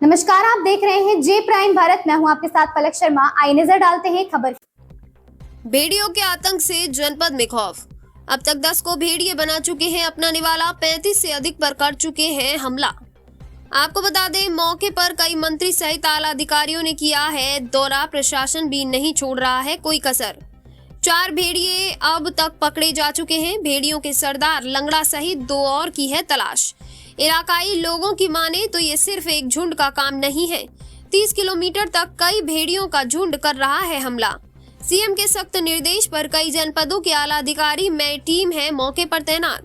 नमस्कार, आप देख रहे हैं जे प्राइम भारत। मैं हूं आपके साथ पलक शर्मा। आइए नजर डालते हैं खबर। भेड़ियों के आतंक से जनपद में खौफ। अब तक 10 को भेड़िए बना चुके हैं अपना निवाला, 35 से अधिक पर कर चुके हैं हमला। आपको बता दें, मौके पर कई मंत्री सहित आला अधिकारियों ने किया है दौरा। प्रशासन भी नहीं छोड़ रहा है कोई कसर। 4 भेड़िए अब तक पकड़े जा चुके हैं। भेड़ियों के सरदार लंगड़ा सहित 2 और की है तलाश। इलाकाई लोगों की माने तो ये सिर्फ एक झुंड का काम नहीं है। 30 किलोमीटर तक कई भेड़ियों का झुंड कर रहा है हमला। सीएम के सख्त निर्देश पर कई जनपदों के आला अधिकारी में टीम है मौके पर तैनात।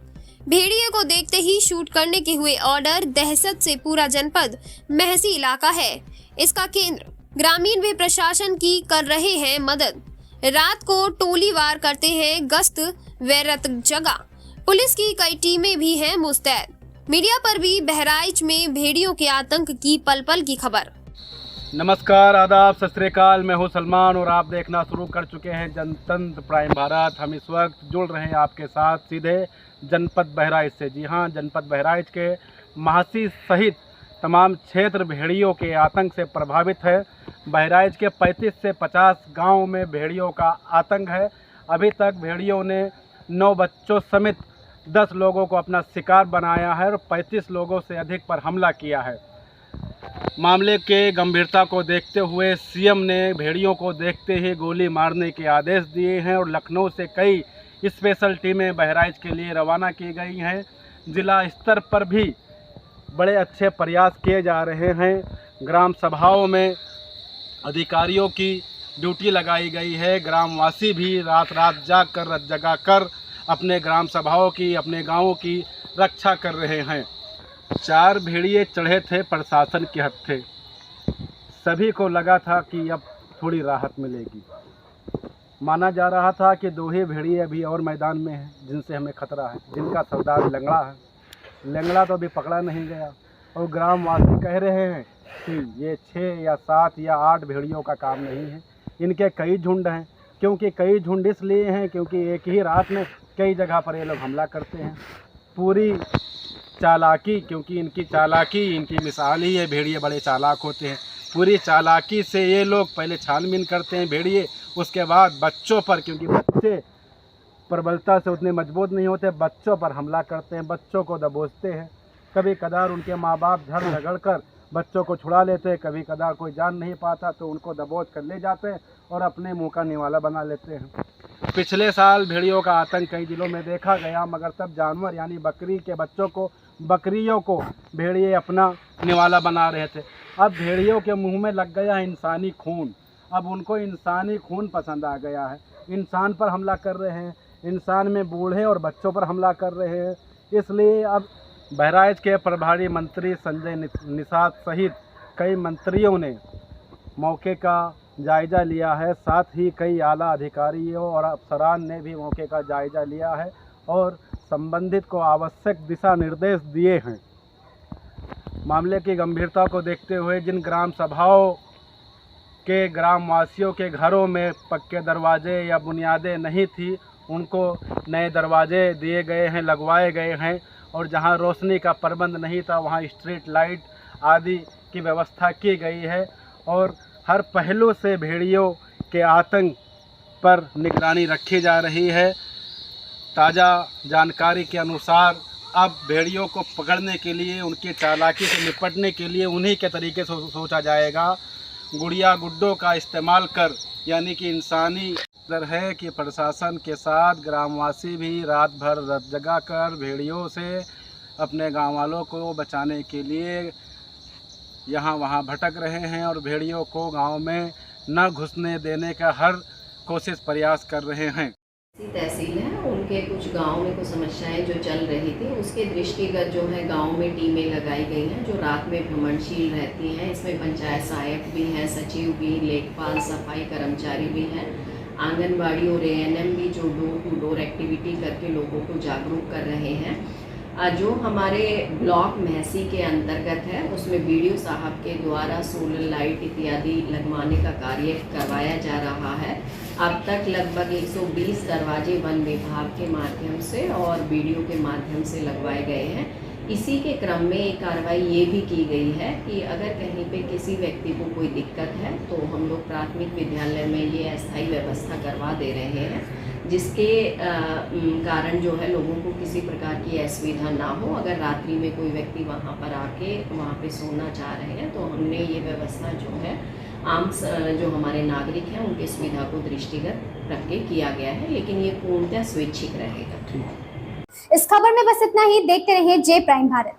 भेड़िए को देखते ही शूट करने के हुए ऑर्डर। दहशत से पूरा जनपद महसी इलाका है इसका केंद्र। ग्रामीण भी प्रशासन की कर रहे हैं मदद। रात को टोली वार करते हैं गश्त वैरत जगह। पुलिस की कई टीमें भी हैं मुस्तैद। मीडिया पर भी बहराइच में भेड़ियों के आतंक की पल पल की खबर। नमस्कार, आदाब, सत श्री अकाल। मैं हूं सलमान और आप देखना शुरू कर चुके हैं जनतंत्र प्राइम भारत। हम इस वक्त जुड़ रहे हैं आपके साथ सीधे जनपद बहराइच से। जी हां, जनपद बहराइच के महासी सहित तमाम क्षेत्र भेड़ियों के आतंक से प्रभावित है। बहराइच के 35 से 50 गाँव में भेड़ियों का आतंक है। अभी तक भेड़ियों ने 9 बच्चों समेत 10 लोगों को अपना शिकार बनाया है और 35 लोगों से अधिक पर हमला किया है। मामले के गंभीरता को देखते हुए सीएम ने भेड़ियों को देखते ही गोली मारने के आदेश दिए हैं और लखनऊ से कई स्पेशल टीमें बहराइच के लिए रवाना की गई हैं। जिला स्तर पर भी बड़े अच्छे प्रयास किए जा रहे हैं। ग्राम सभाओं में अधिकारियों की ड्यूटी लगाई गई है। ग्रामवासी भी रात रात जगा कर अपने ग्राम सभाओं की, अपने गाँवों की रक्षा कर रहे हैं। 4 भेड़िए चढ़े थे प्रशासन के हत्थे। सभी को लगा था कि अब थोड़ी राहत मिलेगी। माना जा रहा था कि 2 ही भेड़िए अभी और मैदान में हैं जिनसे हमें खतरा है, जिनका सरदार लंगड़ा है। लंगड़ा तो अभी पकड़ा नहीं गया और ग्रामवासी कह रहे हैं कि ये 6 या 7 या 8 भेड़ियों का काम नहीं है, इनके कई झुंड हैं। क्योंकि कई झुंड इसलिए हैं क्योंकि एक ही रात में कई जगह पर ये लोग हमला करते हैं। पूरी चालाकी, क्योंकि इनकी चालाकी, इनकी मिसाल ही है, भेड़िए बड़े चालाक होते हैं। पूरी चालाकी से ये लोग पहले छानबीन करते हैं भेड़िए, उसके बाद बच्चों पर, क्योंकि बच्चे प्रबलता से उतने मजबूत नहीं होते, बच्चों पर हमला करते हैं, बच्चों को दबोचते हैं। कभी कदार उनके माँ बाप धड़ रगड़ कर बच्चों को छुड़ा लेते हैं। कभी कदार कोई जान नहीं पाता तो उनको दबोच कर ले जाते हैं और अपने मुँह का निवाला बना लेते हैं। पिछले साल भेड़ियों का आतंक कई जिलों में देखा गया, मगर तब जानवर यानी बकरी के बच्चों को, बकरियों को भेड़िए अपना निवाला बना रहे थे। अब भेड़ियों के मुंह में लग गया है इंसानी खून। अब उनको इंसानी खून पसंद आ गया है। इंसान पर हमला कर रहे हैं, इंसान में बूढ़े और बच्चों पर हमला कर रहे हैं। इसलिए अब बहराइच के प्रभारी मंत्री संजय निषाद सहित कई मंत्रियों ने मौके का जायज़ा लिया है। साथ ही कई आला अधिकारियों और अफसरान ने भी मौके का जायज़ा लिया है और संबंधित को आवश्यक दिशा निर्देश दिए हैं। मामले की गंभीरता को देखते हुए जिन ग्राम सभाओं के ग्रामवासियों के घरों में पक्के दरवाजे या बुनियादें नहीं थी, उनको नए दरवाजे दिए गए हैं, लगवाए गए हैं। और जहां रोशनी का प्रबंध नहीं था वहां स्ट्रीट लाइट आदि की व्यवस्था की गई है और हर पहलू से भेड़ियों के आतंक पर निगरानी रखी जा रही है। ताज़ा जानकारी के अनुसार अब भेड़ियों को पकड़ने के लिए, उनकी चालाकी से निपटने के लिए उन्हीं के तरीके से सोचा जाएगा। गुड़िया गुड्डों का इस्तेमाल कर, यानी कि इंसानी डर है कि प्रशासन के साथ ग्रामवासी भी रात भर जगा कर भेड़ियों से अपने गाँव वालों को बचाने के लिए यहाँ वहाँ भटक रहे हैं और भेड़ियों को गांव में न घुसने देने का हर कोशिश प्रयास कर रहे हैं। तहसील है, उनके कुछ गांव में कुछ समस्याएं जो चल रही थी, उसके दृष्टिगत जो है गांव में टीमें लगाई गई हैं जो रात में भ्रमणशील रहती हैं। इसमें पंचायत सहायक भी हैं, सचिव भी, लेखपाल, सफाई कर्मचारी भी हैं, आंगनबाड़ी और एएनएम भी जो डोर टू डोर एक्टिविटी करके लोगों को जागरूक कर रहे हैं। जो हमारे ब्लॉक महसी के अंतर्गत है उसमें बीडीओ साहब के द्वारा सोलर लाइट इत्यादि लगवाने का कार्य करवाया जा रहा है। अब तक लगभग 120 दरवाजे वन विभाग के माध्यम से और बीडीओ के माध्यम से लगवाए गए हैं। इसी के क्रम में एक कार्रवाई ये भी की गई है कि अगर कहीं पे किसी व्यक्ति को कोई दिक्कत है तो हम लोग प्राथमिक विद्यालय में ये अस्थायी व्यवस्था करवा दे रहे हैं, जिसके कारण जो है लोगों को किसी प्रकार की असुविधा ना हो। अगर रात्रि में कोई व्यक्ति वहाँ पर आके वहाँ पे सोना चाह रहे हैं तो हमने ये व्यवस्था जो है आम जो हमारे नागरिक हैं उनकी सुविधा को दृष्टिगत रख के किया गया है, लेकिन ये पूर्णतः स्वैच्छिक रहेगा। इस खबर में बस इतना ही। देखते रहिए जे प्राइम भारत।